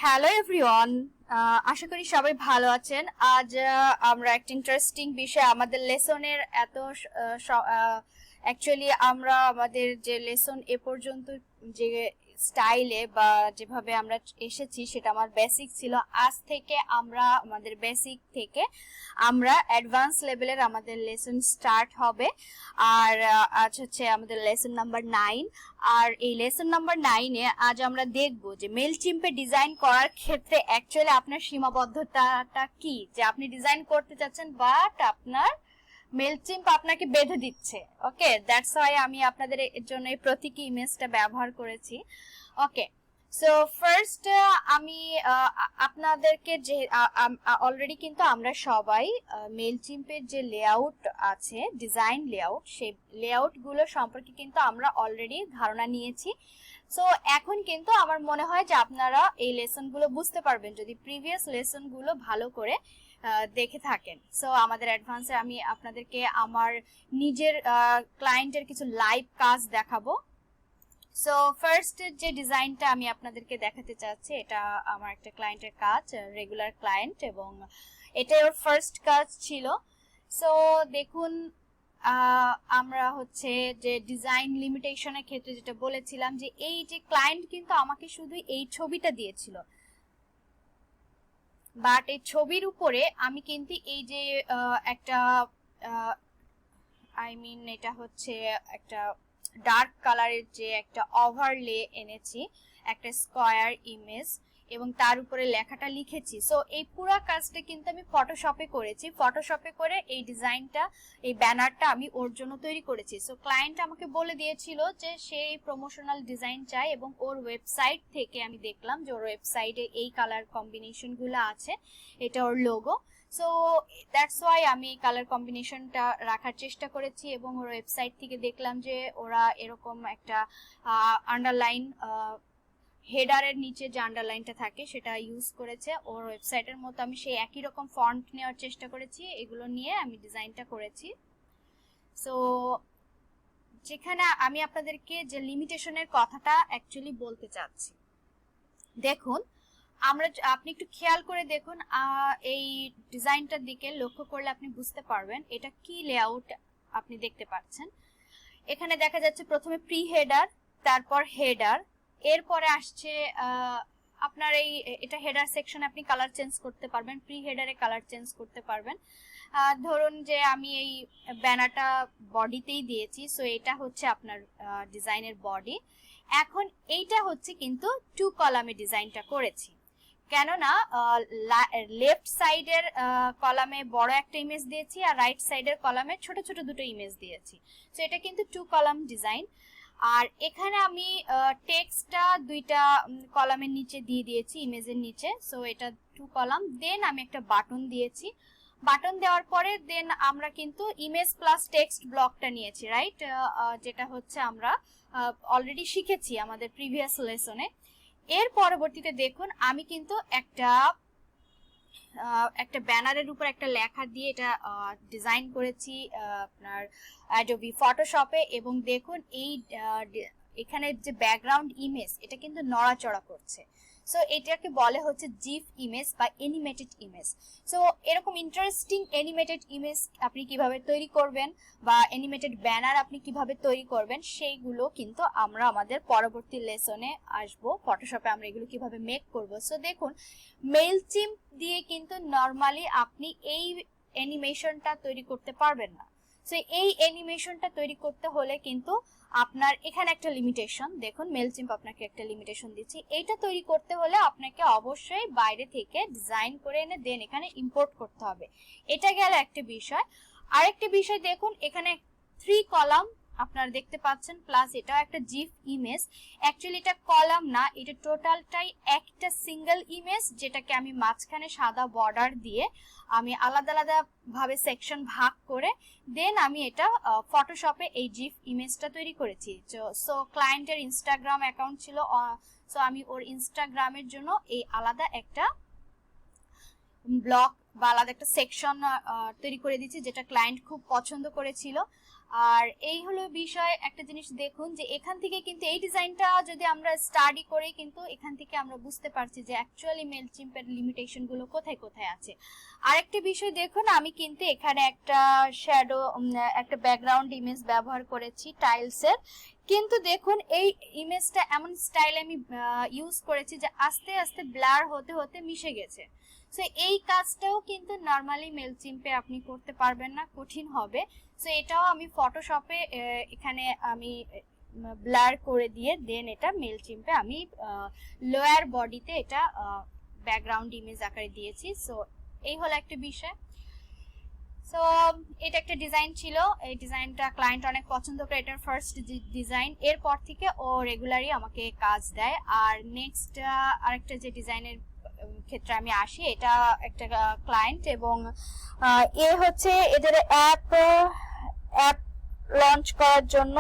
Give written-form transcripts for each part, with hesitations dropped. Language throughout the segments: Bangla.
হ্যালো এভরিওয়ান, আশা করি সবাই ভালো আছেন। আজ আমরা একটা ইন্টারেস্টিং বিষয় আমাদের লেসনের অ্যাকচুয়ালি আমরা আমাদের যে লেসন এ পর্যন্ত যে স্টাইলে বা যেভাবে আমরা এসেছি সেটা আমার বেসিক ছিল। আজ থেকে আমরা আমাদের বেসিক থেকে আমরা অ্যাডভান্স লেভেলের আমাদের লেসন স্টার্ট হবে। আর আজ হচ্ছে আমাদের লেসন নাম্বার 9। আর এই লেসন নাম্বার 9-এ আজ আমরা দেখব যে মেইলচিম্পে ডিজাইন করার ক্ষেত্রে অ্যাকচুয়ালি আপনার সীমাবদ্ধতাটা কি, যে আপনি ডিজাইন করতে চাচ্ছেন বাট আপনার মেইলচিম্প আপনাকে বেঁধে দিচ্ছে। ওকে, দ্যাটস ওয়াই আমি আপনাদের এর জন্য এই প্রতীকী ইমেজটা ব্যবহার করেছি। ওকে, সো ফার্স্ট আমি আপনাদেরকে যে অলরেডি কিন্তু আমরা সবাই মেইলচিম্পের যে লেআউট আছে, ডিজাইন লেআউট, সেই লেআউটগুলো সম্পর্কে কিন্তু আমরা অলরেডি ধারণা নিয়েছি। সো এখন কিন্তু আমার মনে হয় যে আপনারা এই লেসনগুলো বুঝতে পারবেন যদি প্রিভিয়াস লেসনগুলো ভালো করে দেখে থাকেন। সো আমাদের অ্যাডভান্সে আমি আপনাদেরকে আমার নিজের ক্লায়েন্টের কিছু লাইভ কাজ দেখাবো। সো ফার্স্ট যে ডিজাইনটা আমি আপনাদেরকে দেখাতে চাচ্ছি, এটা আমার একটা ক্লায়েন্টের কাজ, রেগুলার ক্লায়েন্ট, এবং এটা ওর ফার্স্ট কাজ ছিল। সো দেখুন, আমরা হচ্ছে যে ডিজাইন লিমিটেশনের ক্ষেত্রে যেটা বলেছিলাম যে এই যে ক্লায়েন্ট কিন্তু আমাকে শুধু এই ছবিটা দিয়েছিল, বাট এই ছবির উপরে আমি কিন্তু এই যে একটা এটা হচ্ছে একটা ডার্ক কালারের যে একটা ওভারলে এনেছি, একটা স্কয়ার ইমেজ, এবং তার উপরে লেখাটা লিখেছি। সো এই পুরো কাজটা কিন্তু আমি ফটোশপে করেছি। ফটোশপে করে এই ডিজাইনটা, এই ব্যানারটা আমি ওর জন্য তৈরি করেছি। সো ক্লায়েন্ট আমাকে বলে দিয়েছিল যে সে প্রমোশনাল ডিজাইন চায়, এবং ওর ওয়েবসাইট থেকে আমি দেখলাম যে ওর ওয়েবসাইটে এই কালার কম্বিনেশনগুলো আছে, এটা ওর লোগো। সো দ্যাটস ওয়াই আমি এই কালার কম্বিনেশনটা রাখার চেষ্টা করেছি, এবং ওর ওয়েবসাইট থেকে দেখলাম যে ওরা এরকম একটা আন্ডারলাইন, হেডারের নিচে যে আন্ডারলাইনটা থাকে সেটা ইউজ করেছে। ওর ওয়েবসাইটের মতো আমি সেই একই রকম ফন্ট নেওয়ার চেষ্টা করেছি, এগুলো নিয়ে আমি ডিজাইনটা করেছি। সো যেখানে আমি আপনাদেরকে যে লিমিটেশনের কথাটা অ্যাকচুয়ালি বলতে চাচ্ছি, দেখুন আপনি একটু খেয়াল করে দেখুন, এই ডিজাইনটার দিকে লক্ষ্য করলে আপনি বুঝতে পারবেন এটা কি লেআউট আপনি দেখতে পাচ্ছেন। এখানে দেখা যাচ্ছে প্রথমে প্রি হেডার, তারপর হেডার, এরপরে আসছে আপনার এটা হেডার সেকশন, আপনি কালার চেঞ্জ করতে পারবেন, প্রি হেডারে কালার চেঞ্জ করতে পারবেন। ধরুন যে আমি এই ব্যানারটা বডিতেই দিয়েছি, সো এটা হচ্ছে আপনার ডিজাইনের বডি। এখন এইটা হচ্ছে কিন্তু 2 কলামে ডিজাইনটা করেছি, কেননা লেফট সাইডের কলামে বড় একটা ইমেজ দিয়েছি আর রাইট সাইডের কলামে ছোট ছোট দুটো ইমেজ দিয়েছি। সো এটা কিন্তু 2 কলাম ডিজাইন। আর এখানে আমি টেক্সটটা 2টা কলামের নিচে দিয়ে দিয়েছি, ইমেজের নিচে। সো এটা 2 কলাম। দেন আমি একটা বাটন দিয়েছি। বাটন দেওয়ার পরে দেন আমরা কিন্তু ইমেজ প্লাস টেক্সট ব্লকটা নিয়েছি, রাইট, যেটা হচ্ছে আমরা অলরেডি শিখেছি আমাদের প্রিভিয়াস লেসনে। এর পরবর্তীতে দেখুন আমি কিন্তু একটা ব্যানারের উপর একটা লেখা দিয়ে এটা ডিজাইন করেছি আপনার অ্যাডোবি ফটোশপে, এবং দেখুন এখানে যে ব্যাকগ্রাউন্ড ইমেজ এটা কিন্তু নড়াচড়া করছে। সো এটাকে বলে হচ্ছে জিফ ইমেজ বা অ্যানিমেটেড ইমেজ। সো এরকম ইন্টারেস্টিং অ্যানিমেটেড ইমেজ আপনি কিভাবে তৈরি করবেন বা অ্যানিমেটেড ব্যানার আপনি কিভাবে তৈরি করবেন, সেইগুলো কিন্তু আমরা আমাদের পরবর্তী লেসনে আসবো। ফটোশপে আমরা এগুলো কিভাবে মেক করব। সো দেখুন, মেইলচিম্প দিয়ে কিন্তু নর্মালি আপনি এই অ্যানিমেশনটা তৈরি করতে পারবেন না। সো এই অ্যানিমেশনটা তৈরি করতে হলে কিন্তু আপনার এখানে একটা লিমিটেশন, দেখুন মেইলচিম্প আপনাকে একটা লিমিটেশন দিচ্ছে। এইটা তৈরি করতে হলে আপনাকে অবশ্যই বাইরে থেকে ডিজাইন করে এনে দেন এখানে ইম্পোর্ট করতে হবে। এটা গেল একটা বিষয়। আরেকটা বিষয় দেখুন, এখানে 3 কলাম আপনারা দেখতে পাচ্ছেন, প্লাস এটা একটা জিফ ইমেজ। অ্যাকচুয়ালি এটা কলাম না, এটা টোটালটাই একটা সিঙ্গেল ইমেজ, যেটাকে আমি মাঝখানে সাদা বর্ডার দিয়ে আমি আলাদা আলাদা ভাবে সেকশন ভাগ করে দেন আমি এটা ফটোশপে এই জিফ ইমেজটা তৈরি করেছি। সো ক্লায়েন্টের ইনস্টাগ্রাম অ্যাকাউন্ট ছিল, সো আমি ওর ইনস্টাগ্রামের জন্য এই আলাদা একটা ব্লক বা আলাদা একটা সেকশন তৈরি করে দিয়েছি, যেটা ক্লায়েন্ট খুব পছন্দ করেছিল। আর এই হলো বিষয়। একটা জিনিস দেখুন যে এখান থেকে কিন্তু এই ডিজাইনটা যদি আমরা স্টাডি করি কিন্তু এখান থেকে আমরা বুঝতে পারছি যে অ্যাকচুয়ালি মেলচিম্পের লিমিটেশন গুলো কোথায় কোথায় আছে। আরেকটা বিষয় দেখুন, আমি কিন্তু এখানে একটা শ্যাডো একটা ব্যাকগ্রাউন্ড ইমেজ ব্যবহার করেছি টাইলসের, কিন্তু দেখুন এই ইমেজটা এমন স্টাইল আমি ইউজ করেছি যে আস্তে আস্তে ব্লার হতে হতে মিশে গেছে। সো এই কাজটাও কিন্তু নরমালি মেলচিম্পে আপনি করতে পারবেন না, কঠিন হবে। সো এটাও আমি ফটোশপে এখানে আমি ব্লার করে দিয়ে দেন এটা মেলচিম্পে আমি লোয়ার বডিতে এটা ব্যাকগ্রাউন্ড ইমেজ আকারে দিয়েছি। সো এই হলো একটা বিষয়। সো এটা একটা ডিজাইন ছিল, এই ডিজাইনটা ক্লায়েন্ট অনেক পছন্দ করে, এটার ফার্স্ট ডিজাইন। এরপর থেকে ও রেগুলারই আমাকে কাজ দেয়। আর নেক্সট আরেকটা যে ডিজাইনের ক্ষেত্রে আমি আসি, এটা একটা ক্লায়েন্ট এবং এ হচ্ছে এদের অ্যাপ লঞ্চ করার জন্য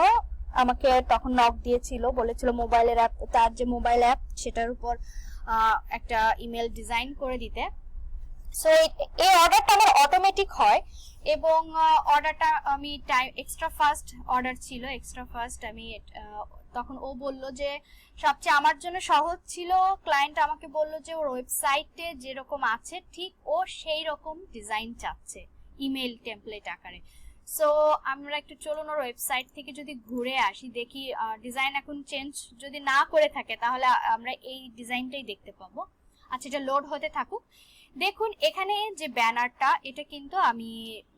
আমাকে তখন নক দিয়েছিল, বলেছিল মোবাইলের অ্যাপ, তার যে মোবাইল অ্যাপ সেটার উপর একটা ইমেল ডিজাইন করে দিতে। সো এই অর্ডারটা আমার অটোমেটিক হয় এবং অর্ডারটা আমি টাইম এক্সট্রা ফাস্ট অর্ডার ছিল, এক্সট্রা ফাস্ট আমি তখন ও বলল যে সবচেয়ে আমার জন্য সহজ ছিল, ক্লায়েন্ট আমাকে বলল যে ওর ওয়েবসাইটে যেরকম আছে ঠিক ও সেই রকম ডিজাইন চাচ্ছে ইমেল টেমপ্লেট আকারে। সো আমরা একটু চলুন ওর ওয়েবসাইট থেকে যদি ঘুরে আসি, দেখি ডিজাইন এখন চেঞ্জ যদি না করে থাকে তাহলে আমরা এই ডিজাইনটাই দেখতে পাবো। আচ্ছা, এটা লোড হতে থাকুক। দেখুন এখানে যে ব্যানারটা, এটা কিন্তু আমি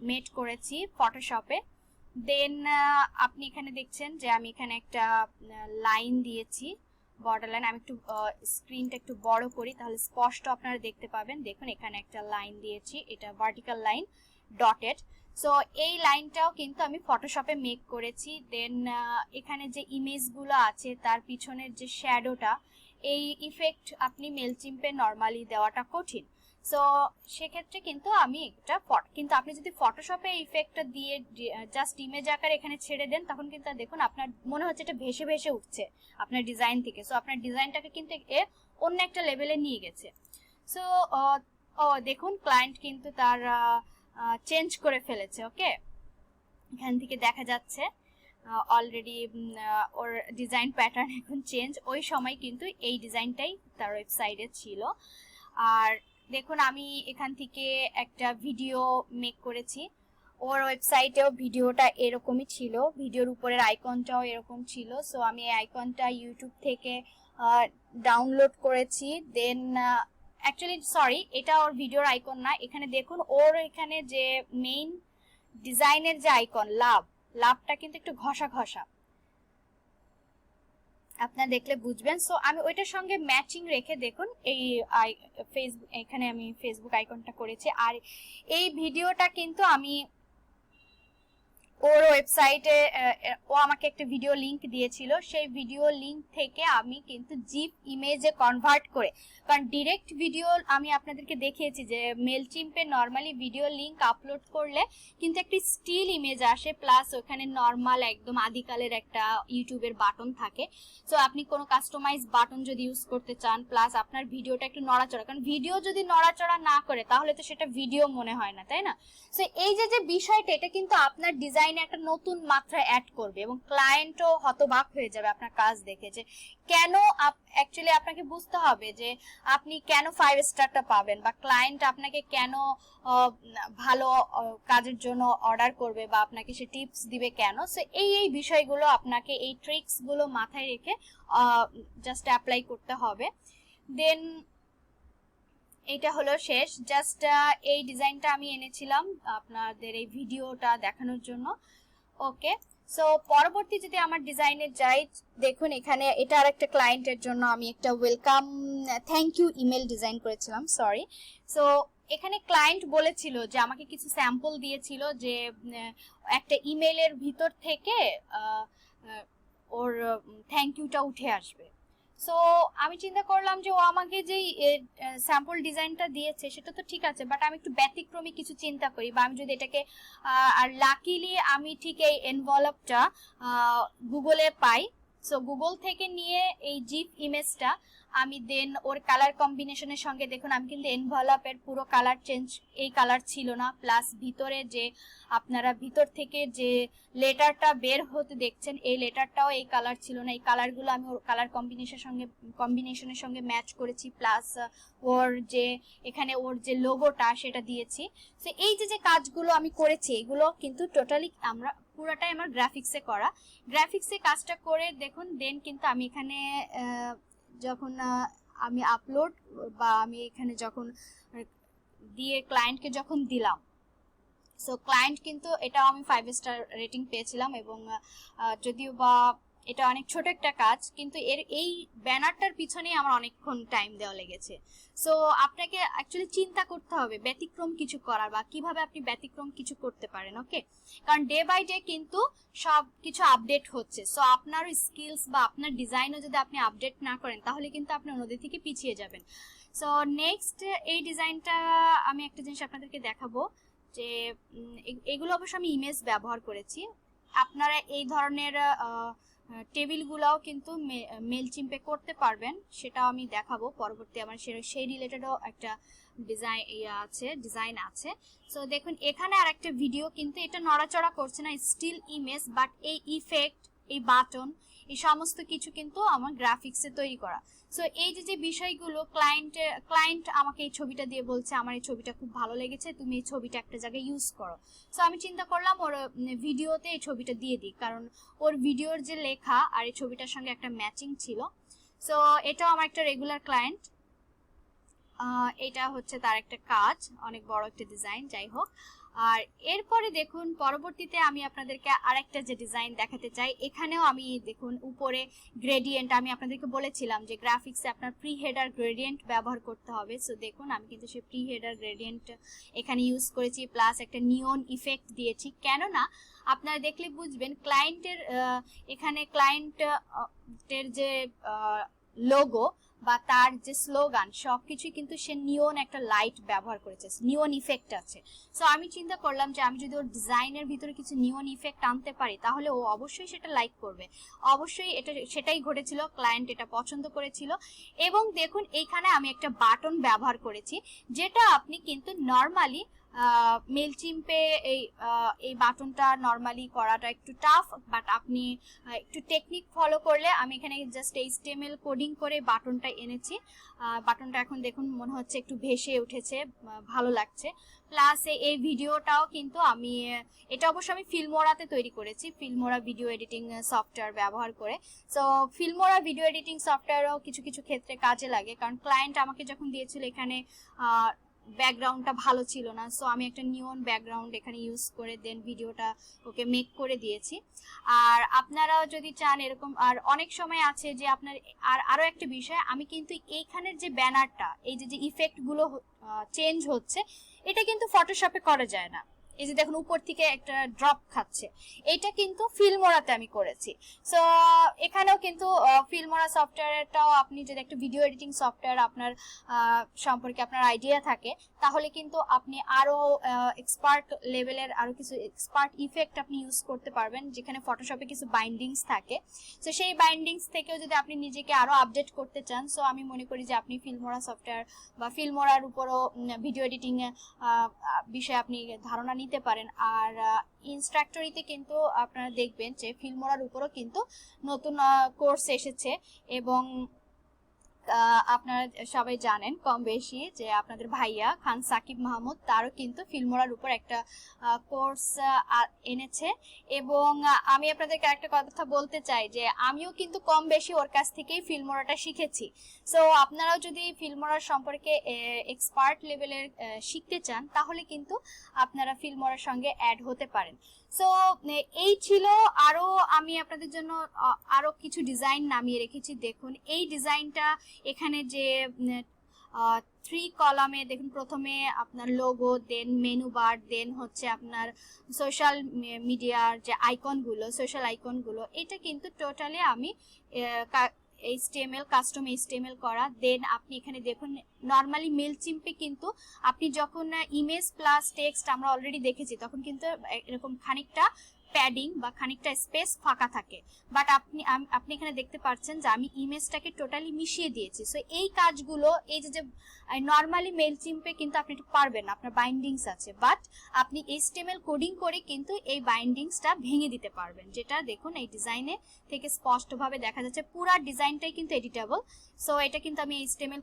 মেড করেছি ফটোশপে। দেন আপনি এখানে দেখছেন যে আমি এখানে একটা লাইন দিয়েছি, বর্ডার লাইন। আমি একটু স্ক্রিনটা একটু বড় করি তাহলে স্পষ্ট আপনারা দেখতে পাবেন। দেখুন এখানে একটা লাইন দিয়েছি, এটা ভার্টিক্যাল লাইন ডটেড। সো এই লাইনটাও কিন্তু আমি ফটোশপে মেক করেছি। দেন এখানে যে ইমেজগুলো আছে তার পিছনের যে শ্যাডোটা, এই ইফেক্ট আপনি মেলচিম্পে নরমালি দেওয়াটা কঠিন। সো সেক্ষেত্রে কিন্তু আমি এটা কিন্তু আপনি যদি ফটোশপে ইফেক্টটা দিয়ে জাস্ট ইমেজ আকারে এখানে ছেড়ে দেন তখন কিন্তু দেখুন আপনার মনে হচ্ছে এটা ভেসে ভেসে উঠছে আপনার ডিজাইন থেকে। সো আপনার ডিজাইনটাকে কিন্তু অন্য একটা লেভেলে নিয়ে গেছে। সো দেখুন ক্লায়েন্ট কিন্তু তার চেঞ্জ করে ফেলেছে। ওকে, এখান থেকে দেখা যাচ্ছে অলরেডি ওর ডিজাইন প্যাটার্ন এখন চেঞ্জ। ওই সময় কিন্তু এই ডিজাইনটাই তার ওয়েবসাইটে ছিল। আর দেখুন আমি এখান থেকে একটা ভিডিও মেক করেছি, ওর ওয়েবসাইটেও ভিডিওটা এরকমই ছিল, ভিডিওর উপরের আইকনটাও এরকম ছিল। সো আমি এই আইকনটা ইউটিউব থেকে ডাউনলোড করেছি। দেন অ্যাকচুয়ালি সরি, এটা ওর ভিডিওর আইকন না। এখানে দেখুন ওর এখানে যে মেইন ডিজাইনের যে আইকন লাভটা কিন্তু একটু ঘষা ঘষা, আপনারা দেখলে বুঝবেন। সো আমি ওইটার সঙ্গে ম্যাচিং রেখে দেখুন এই ফেসবুক, এখানে আমি ফেসবুক আইকনটা করেছি। আর এই ভিডিওটা কিন্তু আমি ওর ওয়েবসাইটে, ও আমাকে একটা ভিডিও লিংক দিয়েছিল, সেই ভিডিও লিংক থেকে আমি কিন্তু জিপ ইমেজে কনভার্ট করে, কারণ ডিরেক্ট ভিডিও আমি আপনাদেরকে দেখিয়েছি যে মেলচিম্পে নর্মালি ভিডিও লিংক আপলোড করলে কিন্তু একটি স্টিল ইমেজ আসে, প্লাস ওখানে নর্মাল একদম আদিকালের একটা ইউটিউবের বাটন থাকে। সো আপনি কোনো কাস্টমাইজ বাটন যদি ইউজ করতে চান, প্লাস আপনার ভিডিওটা একটু নড়াচড়া, কারণ ভিডিও যদি নড়াচড়া না করে তাহলে তো সেটা ভিডিও মনে হয় না, তাই না? সো এই যে বিষয়টা, এটা কিন্তু আপনার ডিজাইন একটা নতুন মাত্রা অ্যাড করবে এবং ক্লায়েন্টও হতবাক হয়ে যাবে আপনার কাজ দেখে যে কেন। অ্যাকচুয়ালি আপনাকে বুঝতে হবে যে আপনি কেন 5 স্টারটা পাবেন বা ক্লায়েন্ট আপনাকে কেন ভালো কাজের জন্য অর্ডার করবে বা আপনাকে সে টিপস দিবে কেন। সো এই বিষয়গুলো আপনাকে, এই ট্রিক্স গুলো মাথায় রেখে জাস্ট অ্যাপ্লাই করতে হবে। দেন এটা হলো শেষ। জাস্ট এই ডিজাইনটা আমি এনেছিলাম আপনাদের এই ভিডিওটা দেখানোর জন্য। ওকে, সো পরবর্তী যদি আমার ডিজাইনে যাই, দেখুন এখানে এটা আর একটা ক্লায়েন্টের জন্য আমি একটা welcome thank you email design করেছিলাম, সরি। সো এখানে ক্লায়েন্ট বলেছিল যে আমাকে কিছু স্যাম্পল দিয়েছিল যে একটা ইমেলের ভিতর থেকে ওর থ্যাংক ইউটা উঠে আসবে। সো আমি চিন্তা করলাম যে ও আমাকে যেই স্যাম্পল ডিজাইনটা দিয়েছে সেটা তো ঠিক আছে, বাট আমি একটু ব্যতিক্রমী কিছু চিন্তা করি, বা আমি যদি এটাকে আর লাকিলি আমি ঠিক এই এনভেলপটা গুগলে পাই। সো গুগল থেকে নিয়ে এই জিপ ইমেজটা আমি দেন ওর কালার কম্বিনেশনের সঙ্গে, দেখুন আমি কিন্তু এনভেলপের পুরো কালার চেঞ্জ, এই কালার ছিল না, প্লাস ভিতরে যে আপনারা ভিতর থেকে যে লেটারটা বের হতে দেখছেন এই লেটারটাও এই কালার ছিল না। এই কালারগুলো আমি ওর কালার কম্বিনেশনের সঙ্গে ম্যাচ করেছি, প্লাস ওর যে এখানে ওর যে লোগোটা সেটা দিয়েছি। সো এই যে কাজগুলো আমি করেছি এগুলো কিন্তু টোটালি পুরোটাই আমার গ্রাফিক্সে করা। গ্রাফিক্সে কাজটা করে দেখুন দেন কিন্তু আমি এখানে যখন আমি আপলোড বা আমি এখানে যখন দিয়ে ক্লায়েন্টকে যখন দিলাম, সো ক্লায়েন্ট কিন্তু এটাও আমি 5 স্টার রেটিং পেয়েছিলাম। এবং যদিও বা এটা অনেক ছোট একটা কাজ, কিন্তু এই ব্যানারটার পিছনেই আমার অনেকক্ষণ টাইম দেওয়া লেগেছে। সো আপনাকে অ্যাকচুয়ালি চিন্তা করতে হবে ব্যতিক্রম কিছু করার, বা কিভাবে আপনি ব্যতিক্রম কিছু করতে পারেন। ওকে, কারণ ডে বাই ডে কিন্তু সব কিছু আপডেট হচ্ছে। সো আপনার স্কিলস বা আপনার ডিজাইনও যদি আপনি আপডেট না করেন তাহলে কিন্তু আপনি অন্যদের থেকে পিছিয়ে যাবেন। সো নেক্সট এই ডিজাইনটা আমি একটা জিনিস আপনাদেরকে দেখাবো, যে এগুলো অবশ্য আমি ইমেজ ব্যবহার করেছি। আপনারা এই ধরনের টেবিলগুলোও কিন্তু মেলচিম্পে করতে পারবেন, সেটাও আমি দেখাবো পরবর্তী। আমার সেই রিলেটেডও একটা ডিজাইন আছে। সো দেখুন এখানে আর একটা ভিডিও, কিন্তু এটা নড়াচড়া করছে না, স্টিল ইমেজ, বাট এই ইফেক্ট, এই বাটন, এই সমস্ত কিছু কিন্তু আমার গ্রাফিক্সে তৈরি করা। সো এই যে বিষয়গুলো ক্লায়েন্ট আমাকে এই ছবিটা দিয়ে বলছে আমার এই ছবিটা খুব ভালো লেগেছে, তুমি এই ছবিটা একটা জায়গায় ইউজ করো। সো আমি চিন্তা করলাম ওর ভিডিওতে এই ছবিটা দিয়ে দিই, কারণ ওর ভিডিওর যে লেখা আর এই ছবিটার সঙ্গে একটা ম্যাচিং ছিল। সো এটাও আমার একটা রেগুলার ক্লায়েন্ট, এটা হচ্ছে তার একটা কাজ, অনেক বড় একটা ডিজাইন, যাই হোক। আর এরপরে দেখুন পরবর্তীতে আমি আপনাদেরকে আরেকটা যে ডিজাইন দেখাতে চাই। এখানেও আমি দেখুন উপরে গ্রেডিয়েন্ট, আমি আপনাদেরকে বলেছিলাম যে গ্রাফিক্সে আপনার প্রি হেডার গ্রেডিয়েন্ট ব্যবহার করতে হবে। সো দেখুন আমি কিন্তু সেই প্রি হেডার গ্রেডিয়েন্ট এখানে ইউজ করেছি, প্লাস একটা নিয়ন ইফেক্ট দিয়েছি। কেননা আপনারা দেখলে বুঝবেন ক্লায়েন্টের এখানে ক্লায়েন্টের যে লোগো বা তার যে স্লোগান সবকিছুই কিন্তু সে নিয়ন একটা লাইট ব্যবহার করেছে, নিয়ন ইফেক্ট আছে। সো আমি চিন্তা করলাম যে আমি যদি ওর ডিজাইনের ভিতরে কিছু নিয়ন ইফেক্ট আনতে পারি তাহলে ও অবশ্যই সেটা লাইক করবে। অবশ্যই সেটাই ঘটেছিল, ক্লায়েন্ট এটা পছন্দ করেছিল। এবং দেখুন এইখানে আমি একটা বাটন ব্যবহার করেছি, যেটা আপনি কিন্তু নর্মালি মেলচিম্পে এই বাটনটা নর্মালি করাটা একটু টাফ, বাট আপনি একটু টেকনিক ফলো করলে, আমি এখানে জাস্ট HTML কোডিং করে বাটনটা এনেছি। বাটনটা এখন দেখুন মনে হচ্ছে একটু ভেসে উঠেছে, ভালো লাগছে। প্লাস এই ভিডিওটাও কিন্তু আমি এটা অবশ্য আমি ফিল্মোরাতে তৈরি করেছি, ফিল্মোরা ভিডিও এডিটিং সফটওয়্যার ব্যবহার করে। সো ফিল্মোরা ভিডিও এডিটিং সফটওয়্যারও কিছু কিছু ক্ষেত্রে কাজে লাগে, কারণ ক্লায়েন্ট আমাকে যখন দিয়েছিল এখানে ব্যাকগ্রাউন্ডটা ভালো ছিল না। সো আমি একটা নিয়ন ব্যাকগ্রাউন্ড এখানে ইউজ করে দেন ভিডিওটা ওকে মেক করে দিয়েছি। আর আপনারাও যদি চান এরকম, আর অনেক সময় আছে যে আপনার আরো একটা বিষয়, আমি কিন্তু এইখানের যে ব্যানারটা, এই যে ইফেক্টগুলো চেঞ্জ হচ্ছে, এটা কিন্তু ফটোশপে করা যায় না। এই যে দেখুন উপর থেকে একটা ড্রপ খাচ্ছে, এটা কিন্তু ফিল্মোরাতে আমি করেছি। সো এখানেও কিন্তু ফিল্মোরা সফটওয়্যারটাও আপনি যদি একটা ভিডিও এডিটিং সফটওয়্যার আপনার সম্পর্কে আপনার আইডিয়া থাকে, তাহলে কিন্তু আপনি আরো এক্সপার্ট লেভেলের আরো কিছু এক্সপার্ট ইফেক্ট আপনি ইউজ করতে পারবেন, যেখানে ফটোশপে কিছু বাইন্ডিংস থাকে। সো সেই বাইন্ডিংস থেকেও যদি আপনি নিজেকে আরো আপডেট করতে চান, সো আমি মনে করি যে আপনি ফিল্মোরা সফটওয়্যার বা ফিল্মোরার উপরও ভিডিও এডিটিং বিষয়ে আপনি ধারণা নিতে পারেন। আর ইনস্ট্রাক্টরিতে কিন্তু আপনারা দেখবেন যে ফিল্মোরার উপরও কিন্তু নতুন কোর্স এসেছে, এবং আপনারা সবাই জানেন কম বেশি যে আপনাদের ভাইয়া খান সাকিব মাহমুদ, তারও কিন্তু ফিল্মোরার উপর একটা কোর্স এনেছে। এবং আমি আপনাদেরকে একটা কথা বলতে চাই যে আমিও কিন্তু কম বেশি ওর কাছ থেকেই ফিল্মোরাটা শিখেছি। সো আপনারাও যদি ফিল্মোরার সম্পর্কে এক্সপার্ট লেভেলের শিখতে চান তাহলে কিন্তু আপনারা ফিল্মোরার সঙ্গে অ্যাড হতে পারেন। সো এই ছিল, আরো আমি আপনাদের জন্য আরো কিছু ডিজাইন নামিয়ে রেখেছি। দেখুন এই ডিজাইনটা এখানে যে 3 কলামে দেখুন, প্রথমে আপনার লোগো, দেন মেনু বার, দেন হচ্ছে আপনার সোশ্যাল মিডিয়ার যে আইকনগুলো, সোশ্যাল আইকনগুলো, এটা কিন্তু টোটালি আমি HTML কাস্টম HTML করা। দেন আপনি এখানে দেখুন নর্মালি মেলচিম্পে কিন্তু আপনি যখন ইমেজ প্লাস টেক্সট আমরা অলরেডি দেখেছি, তখন কিন্তু এরকম খানিকটা প্যাডিং বা খানিকটা স্পেস ফাঁকা থাকে, বাট আপনি এখানে দেখতে পাচ্ছেন যে আমি ইমেজটাকে টোটালি মিশিয়ে দিয়েছি। সো এই কাজগুলো এই যে নর্মালি মেইলচিম্পে কিন্তু আপনি এটা পারবেন না, আপনার বাইন্ডিংস আছে, বাট আপনি HTML কোডিং করে কিন্তু এই বাইন্ডিংসটা ভেঙে দিতে পারবেন, যেটা দেখুন এই ডিজাইনে থেকে স্পষ্টভাবে দেখা যাচ্ছে পুরো ডিজাইনটাই কিন্তু এডিটেবল। সো এটা কিন্তু আমি HTML